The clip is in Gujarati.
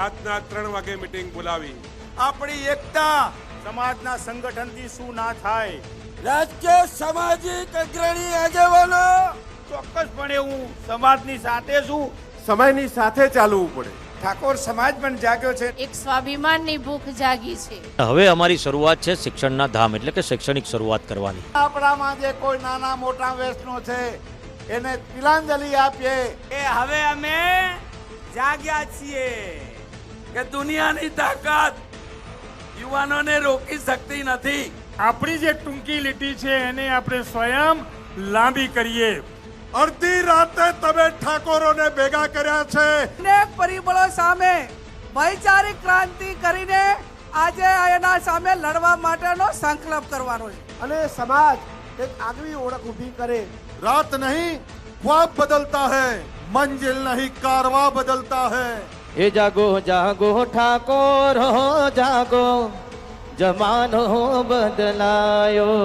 રાતના 3 વાગે મીટિંગ બોલાવી આપણી એકતા સમાજના સંગઠનથી શું ના થાય। રાજકીય સામાજિક અગ્રણી આગેવાનો ચોક્કસપણે હું સમાજની સાથે છું। સમયની સાથે ચાલવું પડે। ઠાકોર સમાજ પણ જાગ્યો છે। એક સ્વાભિમાનની ભૂખ જાગી છે। હવે અમારી શરૂઆત છે શિક્ષણના ધામ એટલે કે શૈક્ષણિક શરૂઆત કરવાની। આપણામાં જે કોઈ નાના મોટા વ્યસનો છે એને તિલાંજલિ આપીએ। એ હવે અમે જાગ્યા છીએ કે દુનિયાની તાકાત યુવાનોને રોકી શકતી નથી। આપણી જે ટૂંકી લીટી છે એને આપણે સ્વયં લાંબી કરીએ। અડધી રાતે તમે ઠાકોરોને ભેગા કર્યા છે। અનેક પરિબળો સામે વૈચારિક ક્રાંતિ કરીને આજે એના સામે લડવા માટેનો સંકલ્પ કરવાનો છે અને સમાજ એક આગવી ઓળખ ઊભી કરે। रात नहीं ख्वाब बदलता है, मंजिल नहीं कारवा बदलता है। એ જાગો જાગો ઠાકોર હો જાગો, જમાનો બદલાયો।